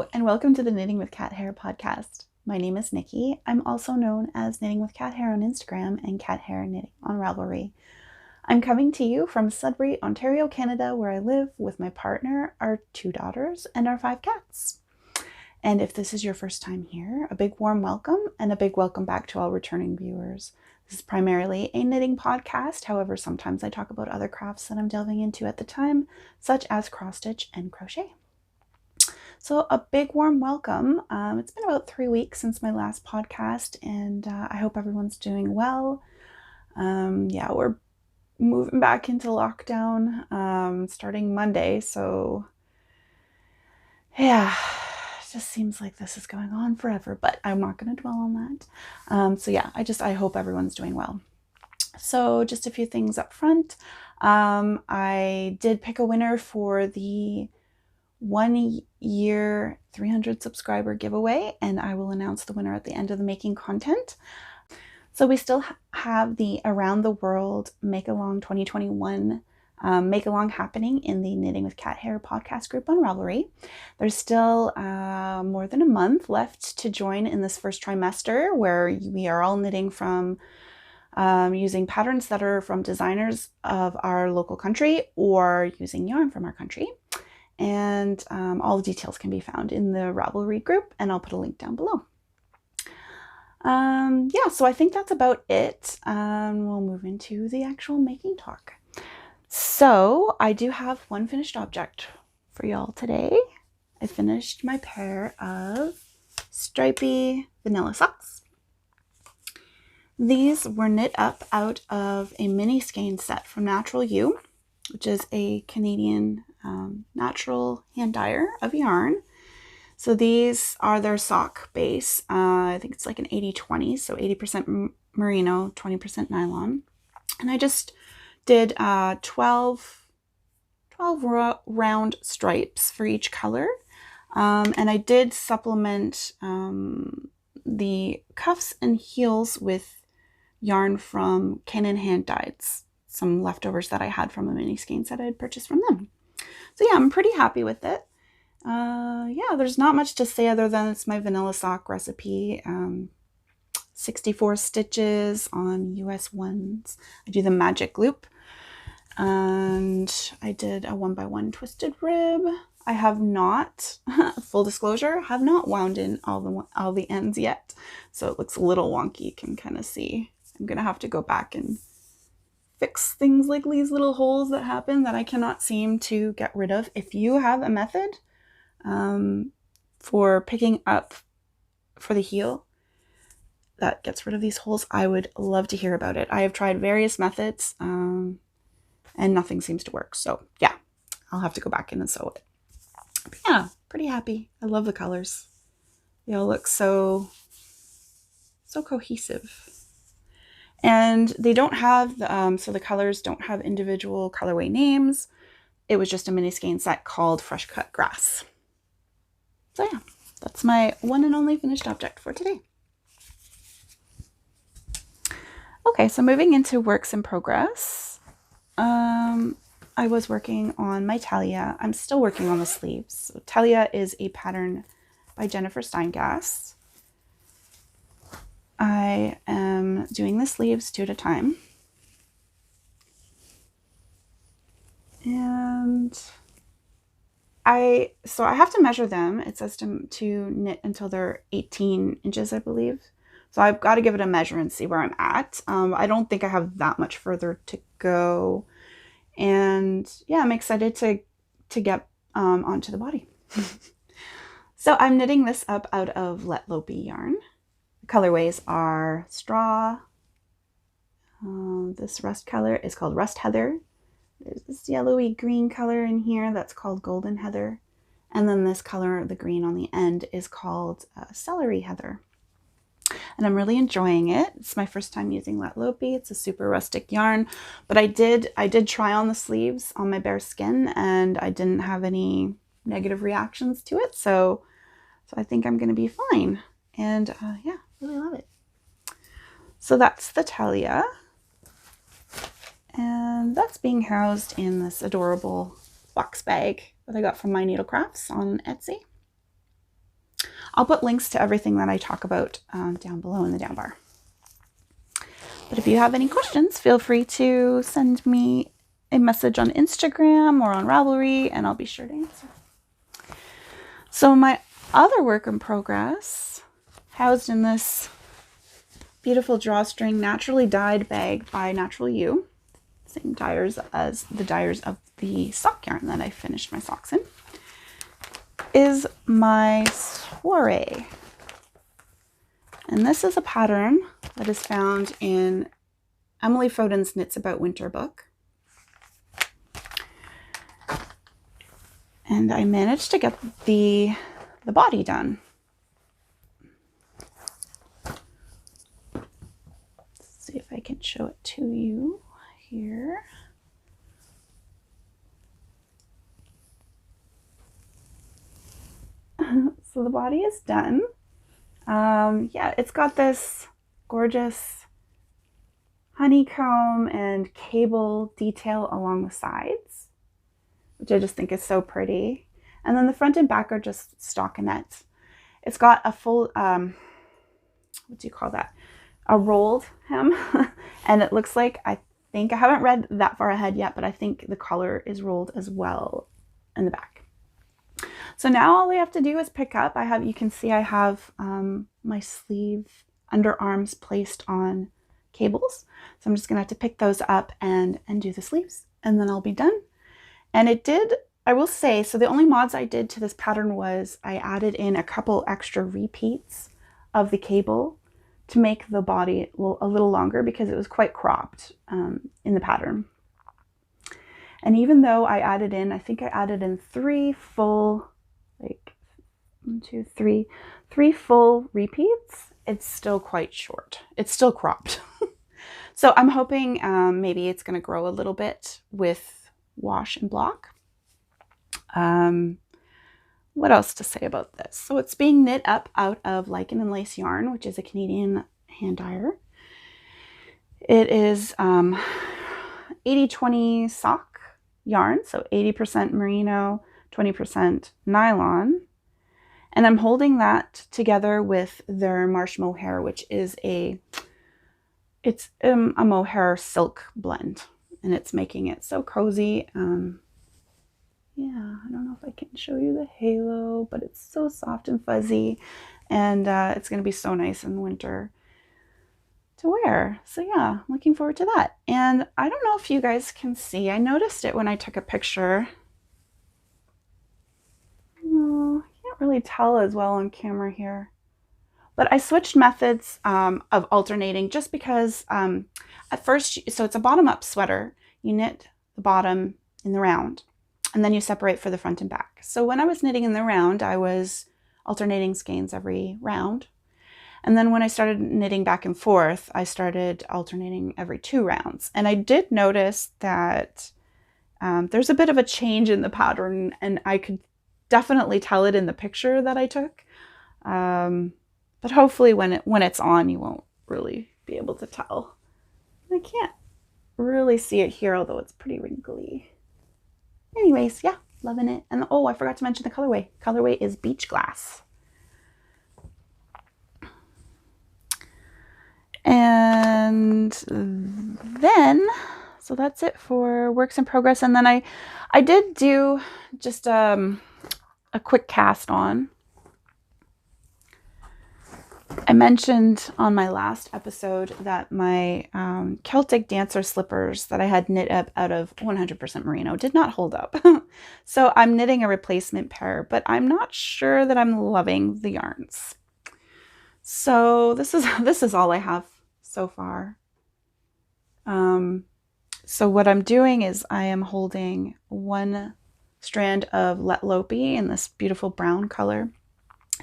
Hello, and welcome to the Knitting with Cat Hair podcast. My name is Nikki. I'm also known as Knitting with Cat Hair on Instagram and Cat Hair Knitting on Ravelry. I'm coming to you from Sudbury, Ontario, Canada, where I live with my partner, our 2 daughters, and our 5 cats. And if this is your first time here, a big warm welcome and a big welcome back to all returning viewers. This is primarily a knitting podcast. However, sometimes I talk about other crafts that I'm delving into at the time, such as cross stitch and crochet. So a big warm welcome. It's been about 3 weeks since my last podcast, and I hope everyone's doing well. We're moving back into lockdown starting Monday, so yeah, it just seems like this is going on forever, but I'm not going to dwell on that. I hope everyone's doing well. So just a few things up front. I did pick a winner for the 1 year 300 subscriber giveaway, and I will announce the winner at the end of the making content. So we still have the Around the World Make-Along 2021 Make-Along happening in the Knitting with Cat Hair podcast group on Ravelry. There's still more than a month left to join in this first trimester, where we are all knitting from using patterns that are from designers of our local country or using yarn from our country. And all the details can be found in the Ravelry group, and I'll put a link down below. So I think that's about it. We'll move into the actual making talk. So I do have one finished object for y'all today. I finished my pair of stripy vanilla socks. These were knit up out of a mini skein set from Natural You, which is a Canadian natural hand dyer of yarn. So these are their sock base. I think it's like an 80-20, so 80% merino, 20% nylon. And I just did 12 round stripes for each color. And I did supplement the cuffs and heels with yarn from Canon hand dyes, some leftovers that I had from a mini skein set I had purchased from them. So yeah, I'm pretty happy with it. There's not much to say other than it's my vanilla sock recipe. 64 stitches on US ones. I do the magic loop, and I did a 1x1 twisted rib. I have not, full disclosure, have not wound in all the ends yet, so it looks a little wonky. You can kind of see. I'm gonna have to go back and fix things like these little holes that happen that I cannot seem to get rid of. If you have a method for picking up for the heel that gets rid of these holes, I would love to hear about it. I have tried various methods and nothing seems to work. So yeah, I'll have to go back in and sew it. But yeah, pretty happy. I love the colors. They all look so cohesive. And they don't have, so the colors don't have individual colorway names. It was just a mini skein set called Fresh Cut Grass. So yeah, that's my one and only finished object for today. Okay, so moving into works in progress. I was working on my Telja. I'm still working on the sleeves. So Telja is a pattern by Jennifer Steingass. I am doing the sleeves 2 at a time. And I have to measure them. It says to knit until they're 18 inches, I believe. So I've got to give it a measure and see where I'm at. I don't think I have that much further to go. And yeah, I'm excited to get onto the body. So I'm knitting this up out of Lettlopi yarn. The colorways are straw. This rust color is called Rust Heather. There's this yellowy green color in here that's called Golden Heather. And then this color, the green on the end, is called Celery Heather. And I'm really enjoying it. It's my first time using Lettlopi. It's a super rustic yarn, but I did try on the sleeves on my bare skin, and I didn't have any negative reactions to it. So I think I'm going to be fine. And yeah, really love it. So that's the Telja. And that's being housed in this adorable box bag that I got from My Needle Crafts on Etsy. I'll put links to everything that I talk about down below in the down bar. But if you have any questions, feel free to send me a message on Instagram or on Ravelry, and I'll be sure to answer. So my other work in progress, housed in this beautiful drawstring naturally dyed bag by Natural You, same dyers as the dyers of the sock yarn that I finished my socks in, is my Soiree. And this is a pattern that is found in Emily Foden's Knits About Winter book. And I managed to get the body done. Let's see if I can show it to you here. So the body is done. Yeah, it's got this gorgeous honeycomb and cable detail along the sides, which I just think is so pretty. And then the front and back are just stockinette. It's got a full, what do you call that? A rolled hem. And it looks like, I haven't read that far ahead yet, but I think the collar is rolled as well in the back. So now all we have to do is pick up. You can see I have my sleeve underarms placed on cables. So I'm just gonna have to pick those up and do the sleeves, and then I'll be done. And I will say, so the only mods I did to this pattern was I added in a couple extra repeats of the cable to make the body a little longer because it was quite cropped in the pattern. And even though I think I added in three full full repeats, it's still quite short. It's still cropped. So I'm hoping maybe it's going to grow a little bit with wash and block. What else to say about this? So it's being knit up out of Lichen and Lace yarn, which is a Canadian hand dyer. It is 80-20 sock yarn, so 80% merino, 20% nylon. And I'm holding that together with their Marsh Mohair, which is a mohair silk blend, and it's making it so cozy. Yeah, I don't know if I can show you the halo, but it's so soft and fuzzy, and it's going to be so nice in winter to wear. So yeah, I'm looking forward to that. And I don't know if you guys can see, I noticed it when I took a picture. Oh, I can't really tell as well on camera here. But I switched methods of alternating just because at first, so it's a bottom-up sweater. You knit the bottom in the round, and then you separate for the front and back. So when I was knitting in the round, I was alternating skeins every round. And then when I started knitting back and forth, I started alternating every 2 rounds. And I did notice that there's a bit of a change in the pattern, and I could definitely tell it in the picture that I took. But hopefully when it's on, you won't really be able to tell. I can't really see it here, although it's pretty wrinkly. Anyways, yeah, loving it. And oh, I forgot to mention the colorway. Colorway is Beach Glass. And then, so that's it for works in progress. And then I did do just a quick cast on. I mentioned on my last episode that my Celtic dancer slippers that I had knit up out of 100% merino did not hold up. So I'm knitting a replacement pair, but I'm not sure that I'm loving the yarns. So this is all I have so far. So what I'm doing is I am holding one strand of Lettlopi in this beautiful brown color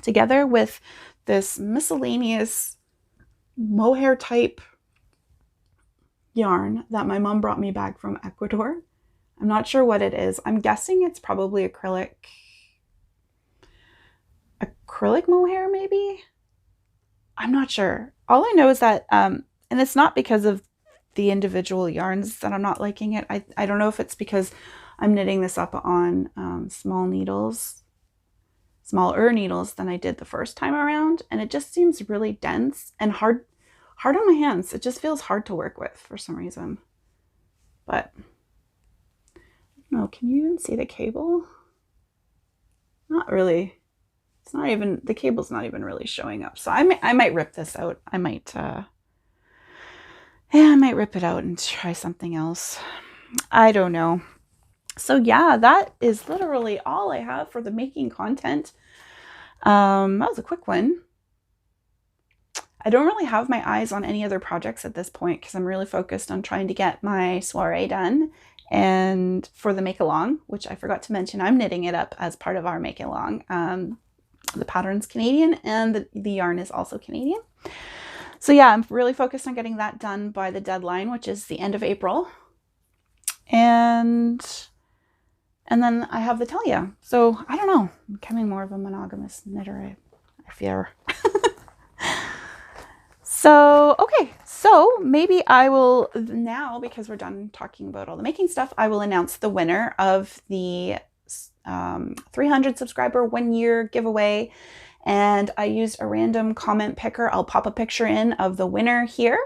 together with this miscellaneous mohair type yarn that my mom brought me back from Ecuador. I'm not sure what it is. I'm guessing it's probably acrylic mohair maybe? I'm not sure. All I know is that, and it's not because of the individual yarns that I'm not liking it. I don't know if it's because I'm knitting this up on small needles. smaller needles than I did the first time around, and it just seems really dense and hard on my hands. It just feels hard to work with for some reason. But I don't know, can you even see the cable? Not really. It's not even, the cable's not even really showing up. So I might rip this out. I might rip it out and try something else. I don't know. So yeah, that is literally all I have for the making content. That was a quick one. I don't really have my eyes on any other projects at this point because I'm really focused on trying to get my soiree done. And for the make along, which I forgot to mention, I'm knitting it up as part of our make along. The pattern's Canadian and the yarn is also Canadian. So yeah, I'm really focused on getting that done by the deadline, which is the end of April. And then I have the Telja. So I don't know, I'm becoming more of a monogamous knitter, I fear. So, okay, so maybe I will now, because we're done talking about all the making stuff, I will announce the winner of the 300 subscriber 1 year giveaway. And I used a random comment picker. I'll pop a picture in of the winner here.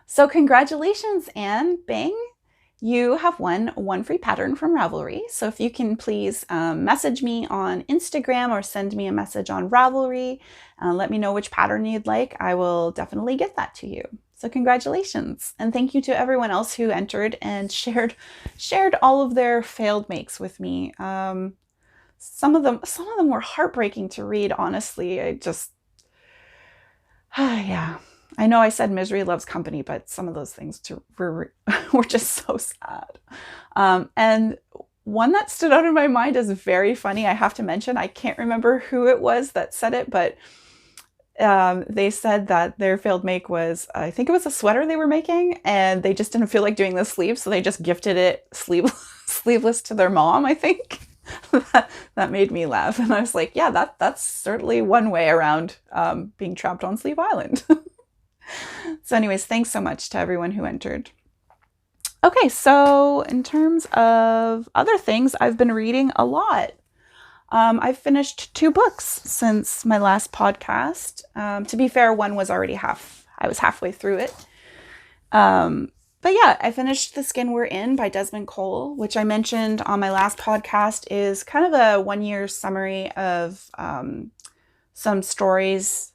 So congratulations, Anne Bing. You have won one free pattern from Ravelry. So if you can please message me on Instagram or send me a message on Ravelry, let me know which pattern you'd like. I will definitely get that to you. So congratulations. And thank you to everyone else who entered and shared all of their failed makes with me. Some of them were heartbreaking to read, honestly. Yeah. I know I said misery loves company, but some of those things were just so sad. And one that stood out in my mind is very funny. I have to mention, I can't remember who it was that said it, but they said that their failed make was, I think it was a sweater they were making, and they just didn't feel like doing the sleeves, so they just gifted it sleeveless to their mom, I think. That made me laugh. And I was like, yeah, that's certainly one way around being trapped on Sleeve Island. So anyways, thanks so much to everyone who entered. Okay, so in terms of other things, I've been reading a lot. I've finished 2 books since my last podcast. To be fair, one was already I was halfway through it. But yeah, I finished The Skin We're In by Desmond Cole, which I mentioned on my last podcast is kind of a 1-year summary of some stories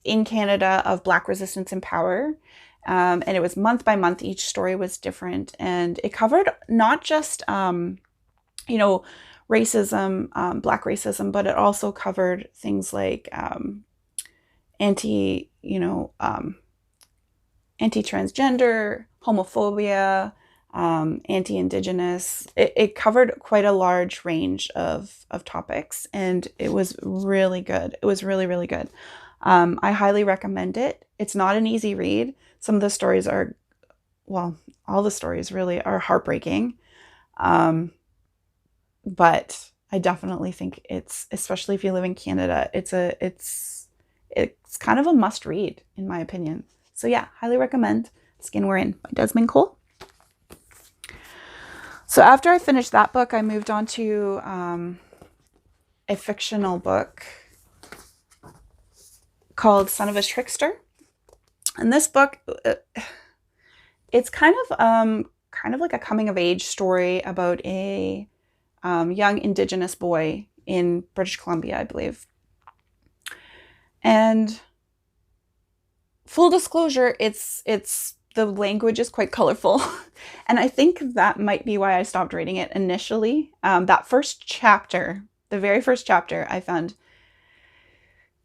in Canada of Black resistance and power. And it was month by month, each story was different. And it covered not just, racism, Black racism, but it also covered things like anti-transgender, homophobia, anti-Indigenous. It covered quite a large range of topics, and it was really good. It was really, really good. I highly recommend it. It's not an easy read. Some of the stories are, well, all the stories really are heartbreaking. But I definitely think it's, especially if you live in Canada, it's kind of a must read in my opinion. So yeah, highly recommend Skin We're In by Desmond Cole. So after I finished that book, I moved on to a fictional book called Son of a Trickster. And this book, it's kind of like a coming of age story about a young Indigenous boy in British Columbia, I believe. And full disclosure, it's the language is quite colorful. And I think that might be why I stopped reading it initially. That first chapter, the very first chapter, I found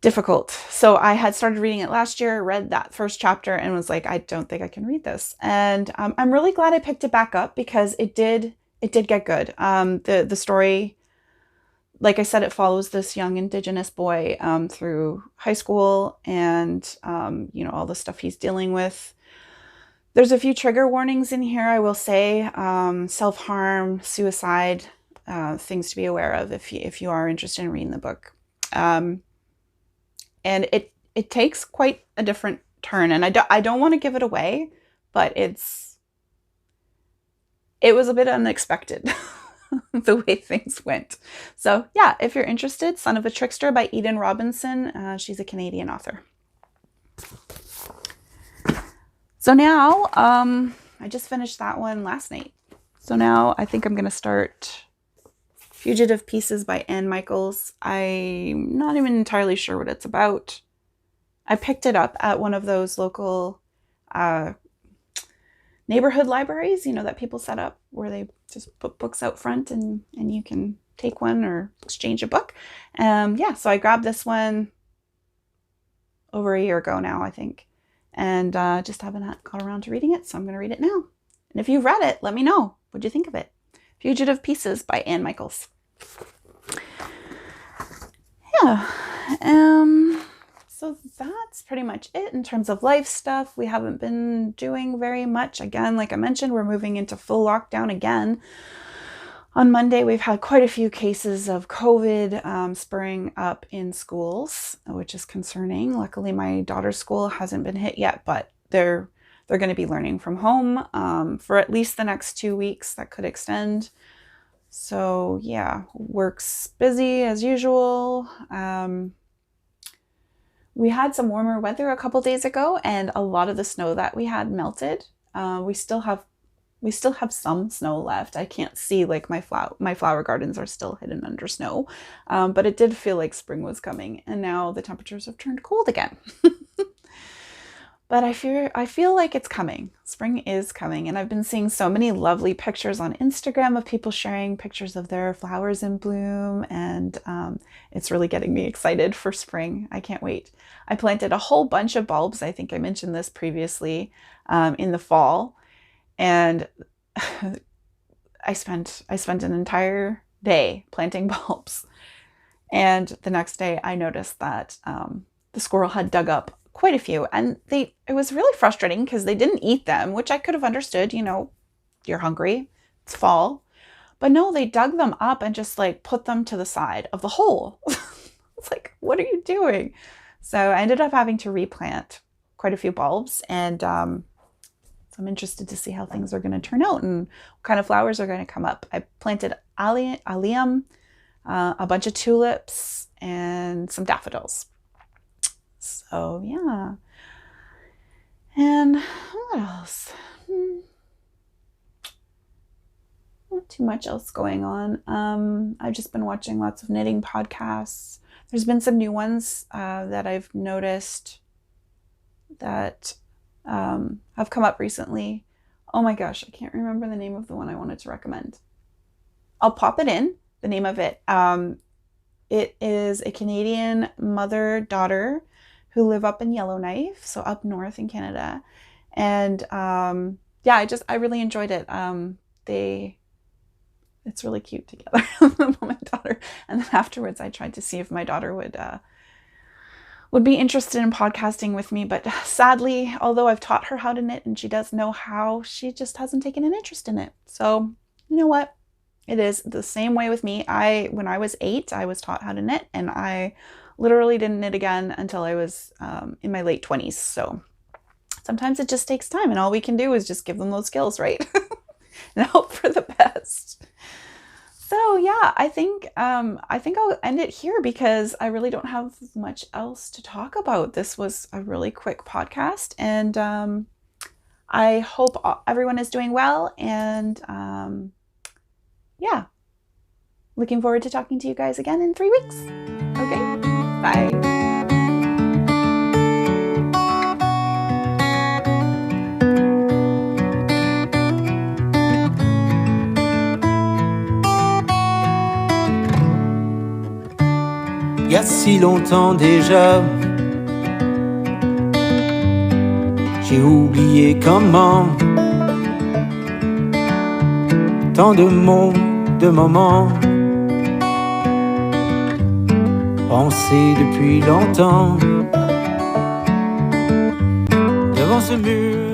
difficult. So I had started reading it last year, read that first chapter, and was like, I don't think I can read this. And I'm really glad I picked it back up because it did get good. The story, like I said, it follows this young Indigenous boy through high school and, all the stuff he's dealing with. There's a few trigger warnings in here, I will say. Self-harm, suicide, things to be aware of if you are interested in reading the book. And it takes quite a different turn. And I don't want to give it away, but it was a bit unexpected. the way things went. So yeah, if you're interested, Son of a Trickster by Eden Robinson. She's a Canadian author. So now, I just finished that one last night. So now I think I'm going to start Fugitive Pieces by Anne Michaels. I'm not even entirely sure what it's about. I picked it up at one of those local neighborhood libraries, you know, that people set up where they just put books out front and you can take one or exchange a book. Yeah, so I grabbed this one over a year ago now, I think. And just haven't got around to reading it, so I'm going to read it now. And if you've read it, let me know. What'd you think of it? Fugitive Pieces by Anne Michaels. Yeah. So that's pretty much it in terms of life stuff. We haven't been doing very much. Again, like I mentioned, we're moving into full lockdown again. On Monday, we've had quite a few cases of COVID spurring up in schools, which is concerning. Luckily, my daughter's school hasn't been hit yet, but they're going to be learning from home for at least the next 2 weeks. That could extend. So yeah, work's busy as usual. We had some warmer weather a couple days ago, and a lot of the snow that we had melted. We still have some snow left. I can't see, like, my flower gardens are still hidden under snow, but it did feel like spring was coming, and now the temperatures have turned cold again. But I feel like it's coming. Spring is coming, and I've been seeing so many lovely pictures on Instagram of people sharing pictures of their flowers in bloom, and it's really getting me excited for spring. I can't wait. I planted a whole bunch of bulbs. I think I mentioned this previously in the fall, and I spent an entire day planting bulbs, and the next day I noticed that the squirrel had dug up quite a few, and it was really frustrating because they didn't eat them, which I could have understood. You know, you're hungry, it's fall. But no, they dug them up and just like put them to the side of the hole. It's like, what are you doing? So I ended up having to replant quite a few bulbs, and so I'm interested to see how things are going to turn out and what kind of flowers are going to come up. I planted allium, a bunch of tulips, and some daffodils. So yeah. And what else? Not too much else going on. I've just been watching lots of knitting podcasts. There's been some new ones that I've noticed that have come up recently. Oh my gosh, I can't remember the name of the one I wanted to recommend. I'll pop it in, the name of it. It is a Canadian mother-daughter who live up in Yellowknife, so up north in Canada. And yeah, I really enjoyed it. It's really cute together, mom and daughter. And then afterwards, I tried to see if my daughter would be interested in podcasting with me. But sadly, although I've taught her how to knit and she does know how, she just hasn't taken an interest in it. So you know what? It is the same way with me. When I was 8, I was taught how to knit, and I literally didn't knit again until I was in my late 20s. So sometimes it just takes time, and all we can do is just give them those skills, right? And hope for the best. So yeah, I think I'll end it here because I really don't have much else to talk about. This was a really quick podcast, and I hope everyone is doing well, and yeah, looking forward to talking to you guys again in 3 weeks. Okay, bye. Il y a si longtemps déjà, j'ai oublié comment. Tant de mots, de moments, pensés depuis longtemps. Devant ce mur